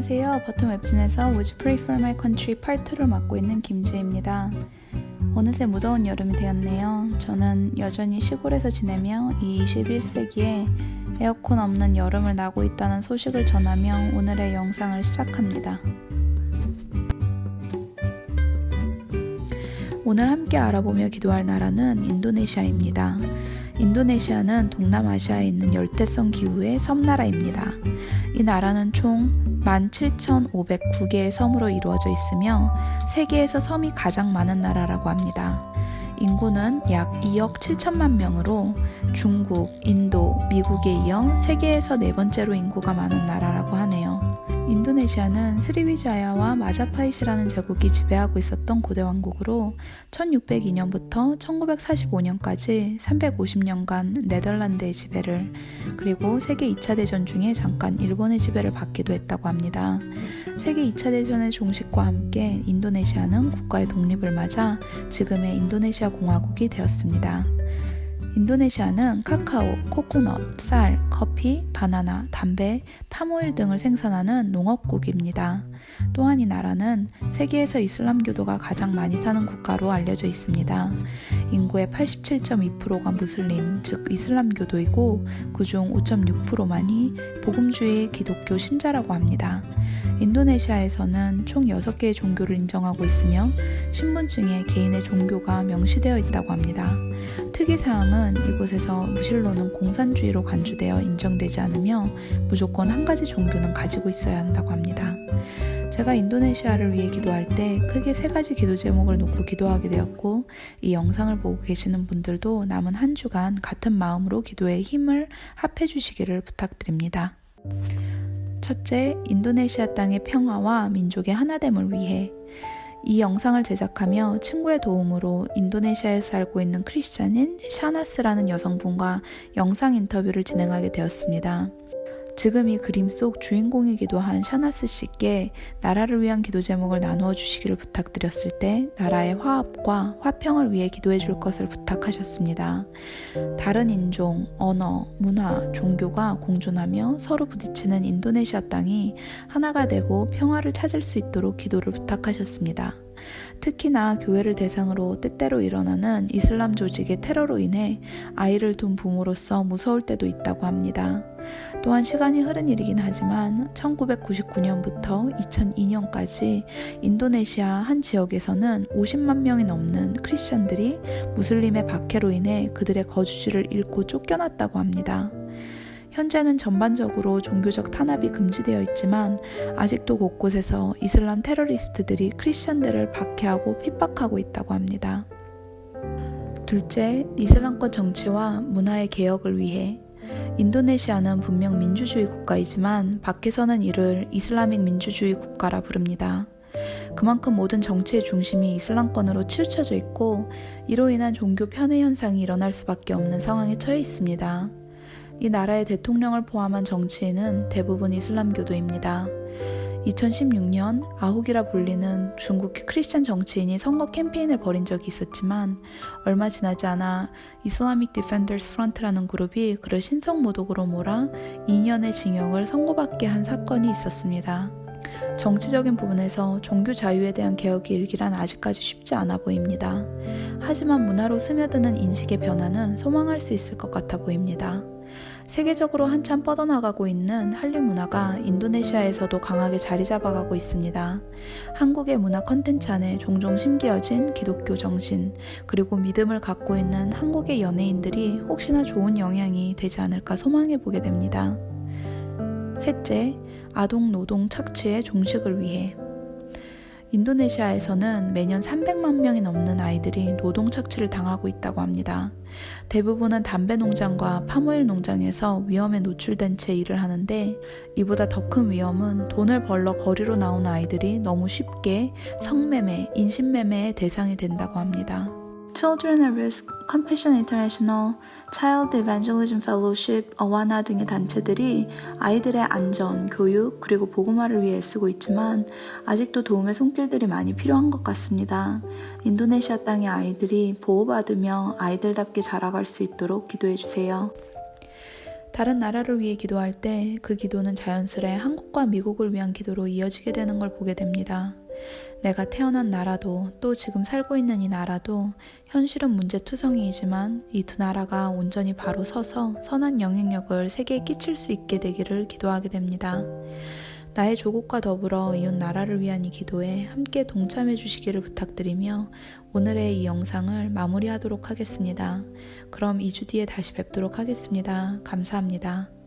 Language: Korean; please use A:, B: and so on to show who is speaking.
A: 안녕하세요. 버텀 웹진에서 Would you pray for my country part 2를 맡고 있는 김지혜입니다. 어느새 무더운 여름이 되었네요. 저는 여전히 시골에서 지내며 이 21세기에 에어컨 없는 여름을 나고 있다는 소식을 전하며 오늘의 영상을 시작합니다. 오늘 함께 알아보며 기도할 나라는 인도네시아입니다. 인도네시아는 동남아시아에 있는 열대성 기후의 섬나라입니다. 이 나라는 총 17,509개의 섬으로 이루어져 있으며 세계에서 섬이 가장 많은 나라라고 합니다. 인구는 약 2억 7천만 명으로 중국, 인도, 미국에 이어 세계에서 네 번째로 인구가 많은 나라라고 하네요. 인도네시아는 스리위자야와 마자파히트라는 제국이 지배하고 있었던 고대 왕국으로 1602년부터 1945년까지 350년간 네덜란드의 지배를, 그리고 세계 2차 대전 중에 잠깐 일본의 지배를 받기도 했다고 합니다. 세계 2차 대전의 종식과 함께 인도네시아는 국가의 독립을 맞아 지금의 인도네시아 공화국이 되었습니다. 인도네시아는 카카오, 코코넛, 쌀, 커피, 바나나, 담배, 파모일 등을 생산하는 농업국입니다. 또한 이 나라는 세계에서 이슬람교도가 가장 많이 사는 국가로 알려져 있습니다. 인구의 87.2%가 무슬림, 즉 이슬람교도이고 그중 5.6%만이 복음주의 기독교 신자라고 합니다. 인도네시아에서는 총 6개의 종교를 인정하고 있으며 신분증에 개인의 종교가 명시되어 있다고 합니다. 특이사항은 이곳에서 무신론은 공산주의로 간주되어 인정되지 않으며 무조건 한 가지 종교는 가지고 있어야 한다고 합니다. 제가 인도네시아를 위해 기도할 때 크게 3가지 기도 제목을 놓고 기도하게 되었고, 이 영상을 보고 계시는 분들도 남은 한 주간 같은 마음으로 기도에 힘을 합해 주시기를 부탁드립니다. 첫째, 인도네시아 땅의 평화와 민족의 하나됨을 위해. 이 영상을 제작하며 친구의 도움으로 인도네시아에서 살고 있는 크리스찬인 샤나스라는 여성분과 영상 인터뷰를 진행하게 되었습니다. 지금 이 그림 속 주인공이기도 한 샤나스 씨께 나라를 위한 기도 제목을 나누어 주시기를 부탁드렸을 때 나라의 화합과 화평을 위해 기도해 줄 것을 부탁하셨습니다. 다른 인종, 언어, 문화, 종교가 공존하며 서로 부딪히는 인도네시아 땅이 하나가 되고 평화를 찾을 수 있도록 기도를 부탁하셨습니다. 특히나 교회를 대상으로 때때로 일어나는 이슬람 조직의 테러로 인해 아이를 둔 부모로서 무서울 때도 있다고 합니다. 또한 시간이 흐른 일이긴 하지만 1999년부터 2002년까지 인도네시아 한 지역에서는 50만 명이 넘는 크리스천들이 무슬림의 박해로 인해 그들의 거주지를 잃고 쫓겨났다고 합니다. 현재는 전반적으로 종교적 탄압이 금지되어 있지만 아직도 곳곳에서 이슬람 테러리스트들이 크리스천들을 박해하고 핍박하고 있다고 합니다. 둘째, 이슬람권 정치와 문화의 개혁을 위해. 인도네시아는 분명 민주주의 국가이지만 밖에서는 이를 이슬라믹 민주주의 국가라 부릅니다. 그만큼 모든 정치의 중심이 이슬람권으로 치우쳐져 있고 이로 인한 종교 편애 현상이 일어날 수밖에 없는 상황에 처해 있습니다. 이 나라의 대통령을 포함한 정치인은 대부분 이슬람교도입니다. 2016년 아훅이라 불리는 중국의 크리스찬 정치인이 선거 캠페인을 벌인 적이 있었지만 얼마 지나지 않아 이슬라믹 디펜더스 프런트라는 그룹이 그를 신성모독으로 몰아 2년의 징역을 선고받게 한 사건이 있었습니다. 정치적인 부분에서 종교 자유에 대한 개혁이 일기란 아직까지 쉽지 않아 보입니다. 하지만 문화로 스며드는 인식의 변화는 소망할 수 있을 것 같아 보입니다. 세계적으로 한참 뻗어나가고 있는 한류 문화가 인도네시아에서도 강하게 자리 잡아가고 있습니다. 한국의 문화 컨텐츠 안에 종종 심기어진 기독교 정신, 그리고 믿음을 갖고 있는 한국의 연예인들이 혹시나 좋은 영향이 되지 않을까 소망해보게 됩니다. 셋째, 아동 노동 착취의 종식을 위해. 인도네시아에서는 매년 300만 명이 넘는 아이들이 노동 착취를 당하고 있다고 합니다. 대부분은 담배 농장과 파모일 농장에서 위험에 노출된 채 일을 하는데 이보다 더 큰 위험은 돈을 벌러 거리로 나온 아이들이 너무 쉽게 성매매, 인신매매의 대상이 된다고 합니다. Children at Risk, Compassion International, Child Evangelism Fellowship, 어와나 등의 단체들이 아이들의 안전, 교육, 그리고 복음화를 위해 애쓰고 있지만 아직도 도움의 손길들이 많이 필요한 것 같습니다. 인도네시아 땅의 아이들이 보호받으며 아이들답게 자라갈 수 있도록 기도해주세요. 다른 나라를 위해 기도할 때 그 기도는 자연스레 한국과 미국을 위한 기도로 이어지게 되는 걸 보게 됩니다. 내가 태어난 나라도 또 지금 살고 있는 이 나라도 현실은 문제투성이이지만 이 두 나라가 온전히 바로 서서 선한 영향력을 세계에 끼칠 수 있게 되기를 기도하게 됩니다. 나의 조국과 더불어 이웃 나라를 위한 이 기도에 함께 동참해 주시기를 부탁드리며 오늘의 이 영상을 마무리하도록 하겠습니다. 그럼 2주 뒤에 다시 뵙도록 하겠습니다. 감사합니다.